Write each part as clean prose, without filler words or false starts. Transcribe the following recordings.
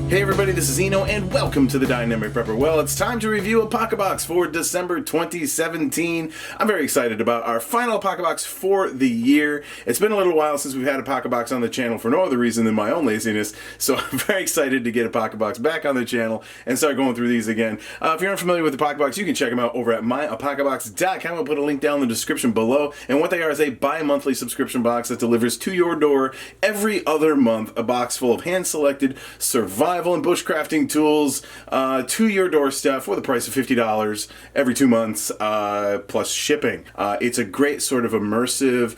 Hey everybody, this is Eno, and welcome to the Dynamic Prepper. Well, it's time to review ApocaBox for December 2017. I'm very excited about our final ApocaBox for the year. It's been a little while since we've had ApocaBox on the channel for no other reason than my own laziness, so I'm very excited to get ApocaBox back on the channel and start going through these again. If you're unfamiliar with ApocaBox, you can check them out over at myapocabox.com. I'll put a link down in the description below, and what they are is a bi-monthly subscription box that delivers to your door every other month a box full of hand-selected survival and bushcrafting tools to your doorstep for the price of $50 every 2 months, plus shipping. It's a great sort of immersive,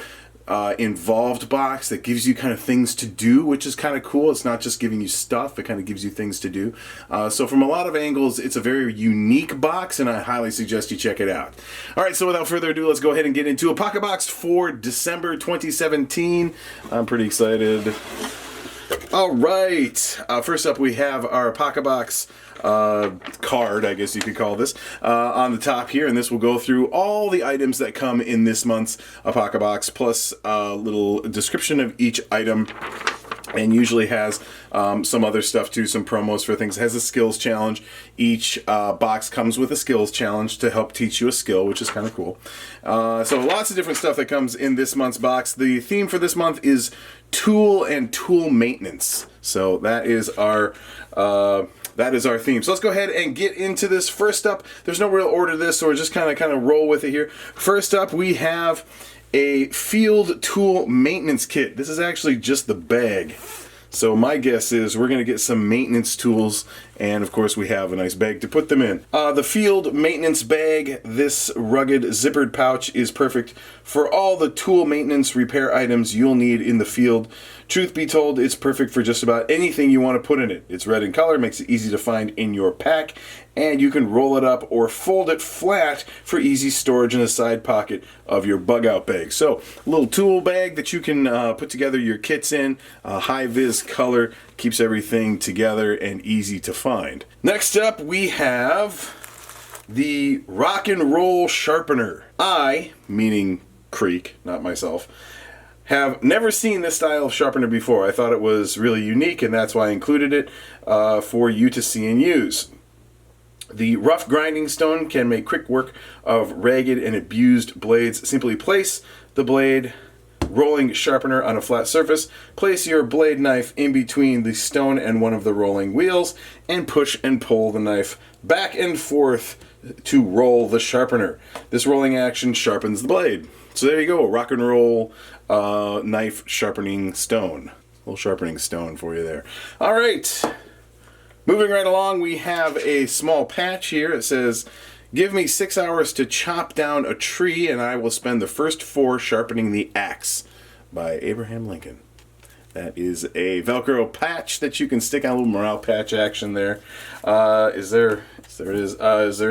involved box that gives you kind of things to do, which is kind of cool. It's not just giving you stuff, it kind of gives you things to do. So from a lot of angles, it's a very unique box, and I highly suggest you check it out. Alright, so without further ado, let's go ahead and get into ApocaBox for December 2017. I'm pretty excited. Alright, first up we have our ApocaBox card, I guess you could call this, on the top here, and this will go through all the items that come in this month's ApocaBox, plus a little description of each item, and usually has some other stuff too, some promos for things. It has a skills challenge. Each box comes with a skills challenge to help teach you a skill, which is kind of cool. So lots of different stuff that comes in this month's box. The theme for this month is tool and tool maintenance. So that is our theme. So let's go ahead and get into this. First up, there's no real order to this, so we're just kind of roll with it here. First up, we have a field tool maintenance kit. This is actually just the bag. So my guess is we're going to get some maintenance tools, and of course we have a nice bag to put them in. The field maintenance bag, this rugged zippered pouch, is perfect for all the tool maintenance repair items you'll need in the field. Truth be told, it's perfect for just about anything you want to put in it. It's red in color, makes it easy to find in your pack, and you can roll it up or fold it flat for easy storage in the side pocket of your bug out bag. So, a little tool bag that you can put together your kits in. High-vis color, keeps everything together and easy to find. Next up, we have the Rock and Roll Sharpener. I, meaning Creek, not myself, have never seen this style of sharpener before. I thought it was really unique, and that's why I included it for you to see and use. The rough grinding stone can make quick work of ragged and abused blades. Simply place the blade rolling sharpener on a flat surface, place your blade knife in between the stone and one of the rolling wheels, and push and pull the knife back and forth to roll the sharpener. This rolling action sharpens the blade. So there you go, a rock and roll knife sharpening stone. A little sharpening stone for you there. Alright, moving right along, we have a small patch here. It says, "Give me 6 hours to chop down a tree, and I will spend the first 4 sharpening the axe," by Abraham Lincoln. That is a Velcro patch that you can stick on, a little morale patch action there. Is there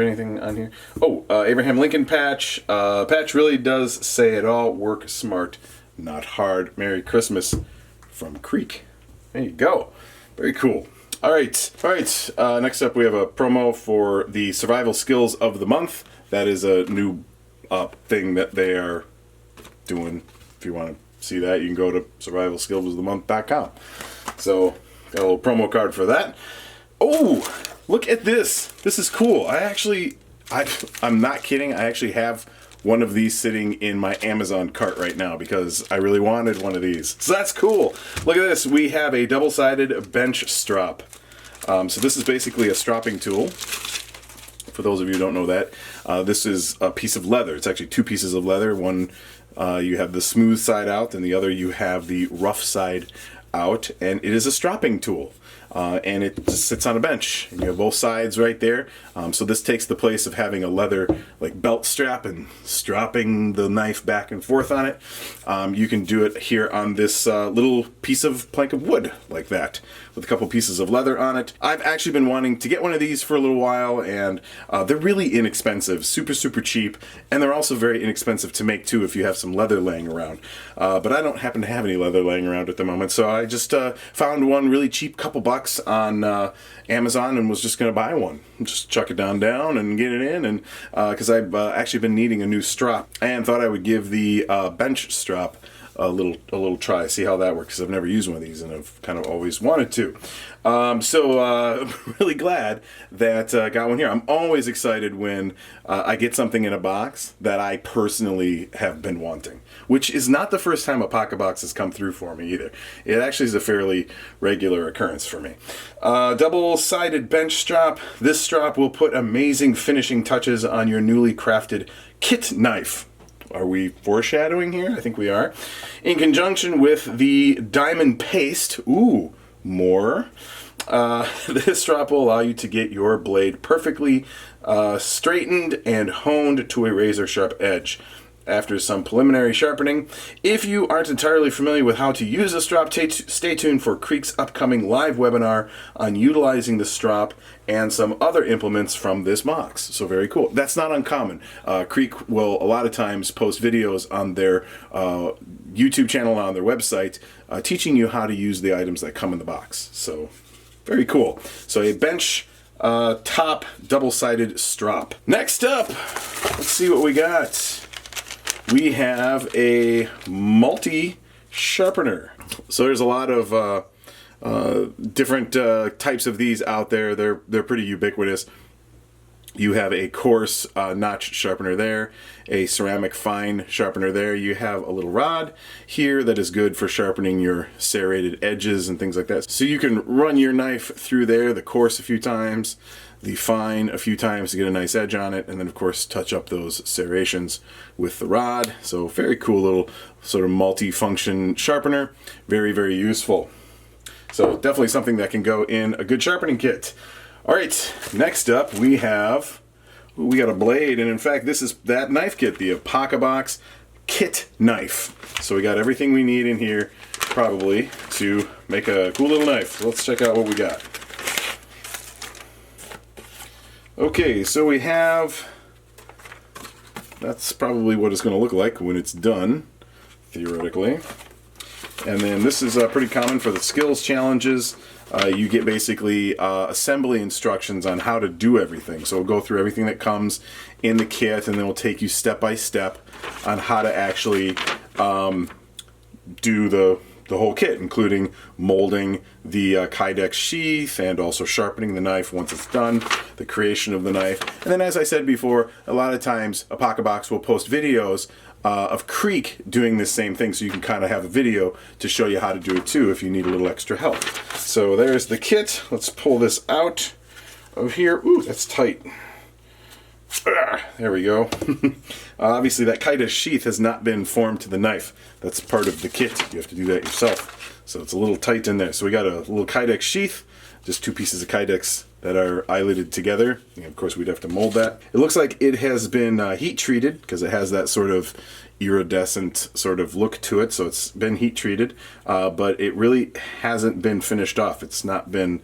anything on here? Oh, Abraham Lincoln patch. Patch really does say it all. Work smart, not hard. Merry Christmas from Creek. There you go. Very cool. Alright, next up we have a promo for the Survival Skills of the Month. That is a new thing that they are doing. If you want to see that, you can go to survivalskillsofthemonth.com. So, got a little promo card for that. Oh, look at this. This is cool. I'm not kidding. I actually have one of these sitting in my Amazon cart right now because I really wanted one of these. So that's cool. Look at this. We have a double-sided bench strop. So this is basically a stropping tool. For those of you who don't know that, this is a piece of leather. It's actually 2 pieces of leather. One, you have the smooth side out, and the other you have the rough side out, and it is a stropping tool. And it just sits on a bench, and you have both sides right there. So this takes the place of having a leather belt strap and stropping the knife back and forth on it. You can do it here on this little piece of plank of wood like that, with a couple pieces of leather on it. I've actually been wanting to get one of these for a little while, and they're really inexpensive, super cheap, and they're also very inexpensive to make too if you have some leather laying around. But I don't happen to have any leather laying around at the moment, so I just found one really cheap, couple bucks on Amazon, and was just going to buy one. Just chuck it down and get it in, and because I've actually been needing a new strop, and thought I would give the bench strop a little try, see how that works, because I've never used one of these and I've kind of always wanted to. I'm really glad that I got one here. I'm always excited when I get something in a box that I personally have been wanting, which is not the first time a ApocaBox has come through for me either. It actually is a fairly regular occurrence for me. Double-sided bench strop. This strop will put amazing finishing touches on your newly crafted kit knife. Are we foreshadowing here? I think we are. In conjunction with the diamond paste. Ooh, more. This strop will allow you to get your blade perfectly straightened and honed to a razor sharp edge. After some preliminary sharpening, if you aren't entirely familiar with how to use a strop, stay tuned for Creek's upcoming live webinar on utilizing the strop and some other implements from this box. So very cool. That's not uncommon. Creek will a lot of times post videos on their YouTube channel and on their website teaching you how to use the items that come in the box. So very cool. So a bench top double-sided strop. Next up, let's see what we got. We have a multi-sharpener. So there's a lot of different types of these out there. They're pretty ubiquitous. You have a coarse notch sharpener there, a ceramic fine sharpener there. You have a little rod here that is good for sharpening your serrated edges and things like that. So you can run your knife through there, the coarse a few times, the fine a few times to get a nice edge on it, and then of course touch up those serrations with the rod. So very cool little sort of multi-function sharpener. Very, very useful. So definitely something that can go in a good sharpening kit. All right, next up we got a blade, and in fact this is that knife kit, the ApocaBox kit knife. So we got everything we need in here probably to make a cool little knife. Let's check out what we got. Okay, so we have, that's probably what it's going to look like when it's done, theoretically. And then this is pretty common for the skills challenges. You get basically assembly instructions on how to do everything. So we'll go through everything that comes in the kit, and then we'll take you step by step on how to actually do the whole kit, including molding the Kydex sheath and also sharpening the knife once it's done, the creation of the knife. And then, as I said before, a lot of times ApocaBox will post videos of Creek doing this same thing, so you can kind of have a video to show you how to do it too if you need a little extra help. So there's the kit. Let's pull this out of here. Ooh, that's tight. There we go. Obviously that Kydex sheath has not been formed to the knife. That's part of the kit. You have to do that yourself. So it's a little tight in there. So we got a little Kydex sheath, just two pieces of Kydex that are eyelided together. And of course we'd have to mold that. It looks like it has been heat treated because it has that sort of iridescent sort of look to it. So it's been heat treated, but it really hasn't been finished off. It's not been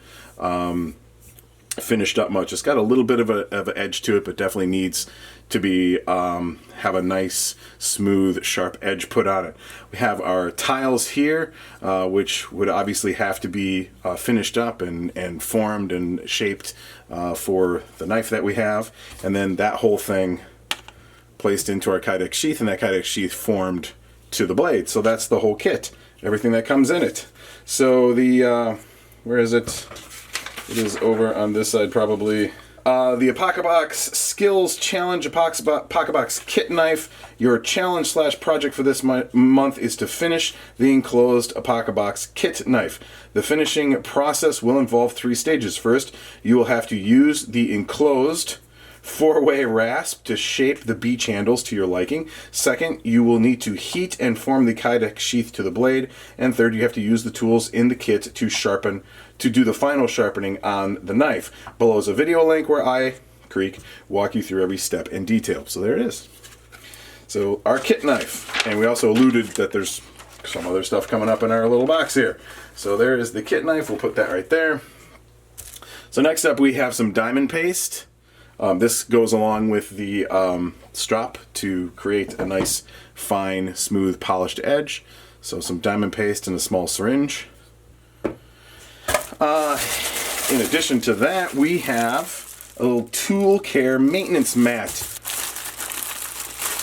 finished up much. It's got a little bit of an edge to it, but definitely needs to be have a nice smooth sharp edge put on it. We have our tiles here, which would obviously have to be finished up and formed and shaped for the knife that we have, and then that whole thing placed into our Kydex sheath, and that Kydex sheath formed to the blade. So that's the whole kit, everything that comes in it. So the where is it? It is over on this side probably. The ApocaBox Skills Challenge ApocaBox Kit Knife. Your challenge / project for this month is to finish the enclosed ApocaBox Kit Knife. The finishing process will involve 3 stages. First, you will have to use the enclosed 4-way rasp to shape the beach handles to your liking. Second, you will need to heat and form the Kydex sheath to the blade. And third, you have to use the tools in the kit to do the final sharpening on the knife. Below is a video link where I, Creek, walk you through every step in detail. So there it is. So our kit knife. And we also alluded that there's some other stuff coming up in our little box here. So there is the kit knife. We'll put that right there. So next up we have some diamond paste. This goes along with the strop to create a nice, fine, smooth, polished edge. So some diamond paste and a small syringe. In addition to that, we have a little tool care maintenance mat.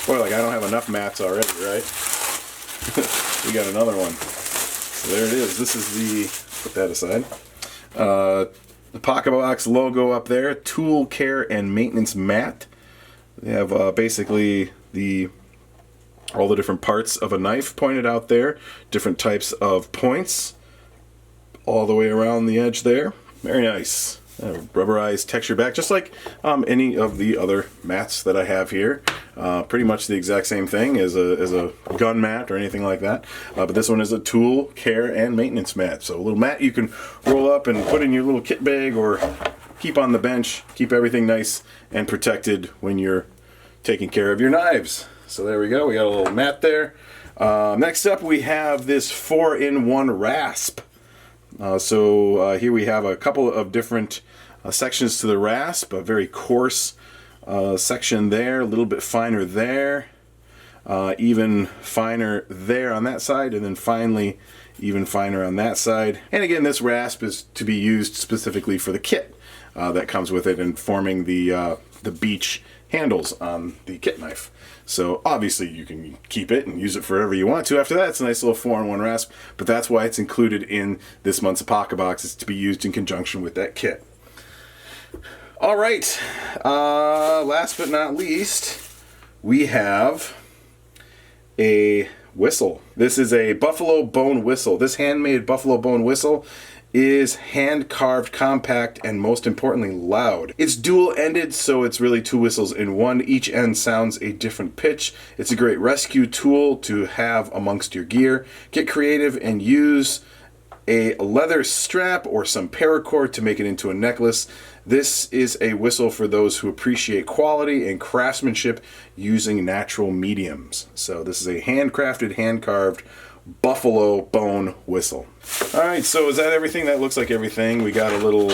Boy, like I don't have enough mats already, right? we got another one. So there it is. This is the, put that aside, the ApocaBox logo up there, tool care and maintenance mat. They have basically all the different parts of a knife pointed out there, different types of points all the way around the edge there. Very nice. Rubberized texture back, just like any of the other mats that I have here. Pretty much the exact same thing as a gun mat or anything like that. But this one is a tool care and maintenance mat. So a little mat you can roll up and put in your little kit bag or keep on the bench. Keep everything nice and protected when you're taking care of your knives. So there we go. We got a little mat there. Next up we have this 4-in-1 rasp. Here we have a couple of different sections to the rasp, a very coarse section there, a little bit finer there, even finer there on that side, and then finally even finer on that side. And again, this rasp is to be used specifically for the kit that comes with it and forming the beach handles on the kit knife. So obviously you can keep it and use it for whatever you want to after that. It's a nice little 4-in-1 rasp, but that's why it's included in this month's ApocaBox, is to be used in conjunction with that kit. All right, last but not least, we have a whistle. This is a buffalo bone whistle. This handmade buffalo bone whistle is hand-carved, compact, and most importantly, loud. It's dual-ended, so it's really two whistles in one. Each end sounds a different pitch. It's a great rescue tool to have amongst your gear. Get creative and use a leather strap or some paracord to make it into a necklace. This is a whistle for those who appreciate quality and craftsmanship using natural mediums. So this is a handcrafted, hand-carved buffalo bone whistle. Alright, so is that everything? That looks like everything. We got a little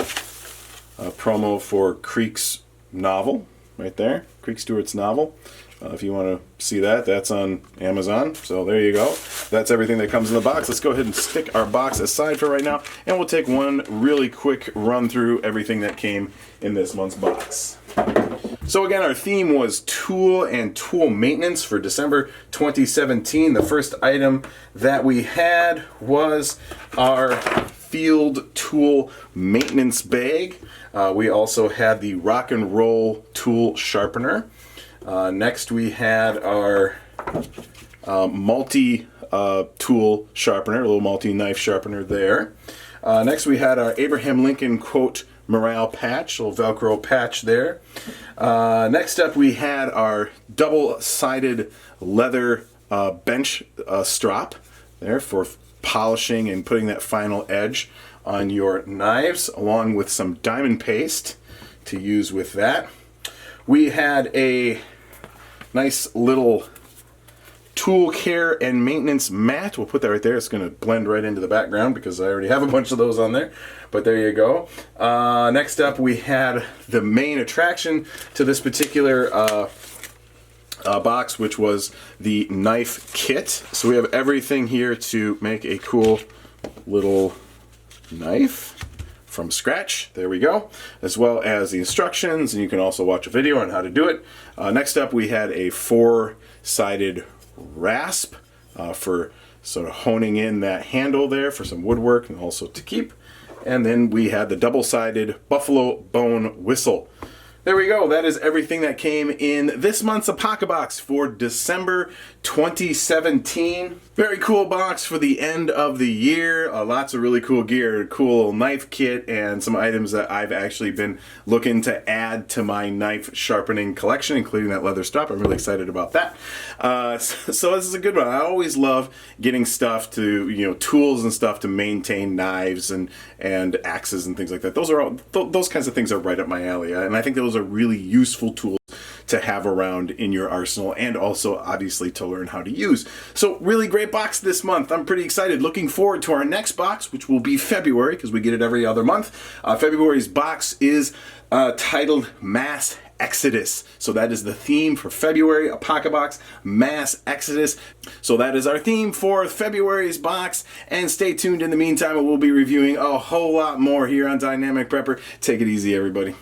promo for Creek's novel right there. Creek Stewart's novel. If you want to see that, that's on Amazon. So there you go. That's everything that comes in the box. Let's go ahead and stick our box aside for right now, and we'll take one really quick run through everything that came in this month's box. So again, our theme was tool and tool maintenance for December 2017. The first item that we had was our field tool maintenance bag. We also had the rock and roll tool sharpener. Next we had our multi tool sharpener, a little multi-knife sharpener there. Next we had our Abraham Lincoln quote morale patch, a little Velcro patch there. Next up we had our double-sided leather bench strop there for polishing and putting that final edge on your knives, along with some diamond paste to use with that. We had a nice little tool care and maintenance mat. We'll put that right there. It's going to blend right into the background because I already have a bunch of those on there. But there you go. Next up we had the main attraction to this particular box, which was the knife kit. So we have everything here to make a cool little knife from scratch. There we go. As well as the instructions, and you can also watch a video on how to do it. Next up we had a 4-sided rasp for sort of honing in that handle there for some woodwork and also to keep. And then we had the double-sided buffalo bone whistle. There we go. That is everything that came in this month's ApocaBox for December 2017. Very cool box for the end of the year. Lots of really cool gear, cool knife kit, and some items that I've actually been looking to add to my knife sharpening collection, including that leather strap. I'm really excited about that. So this is a good one. I always love getting stuff to, tools and stuff to maintain knives and axes and things like that. Those kinds of things are right up my alley, and I think those are really useful tools to have around in your arsenal, and also obviously to learn how to use. So really great box this month. I'm pretty excited. Looking forward to our next box, which will be February, because we get it every other month. February's box is titled Mass Exodus. So that is the theme for February ApocaBox, Mass Exodus. So that is our theme for February's box, and stay tuned in the meantime. We'll be reviewing a whole lot more here on Dynamic Prepper. Take it easy, everybody.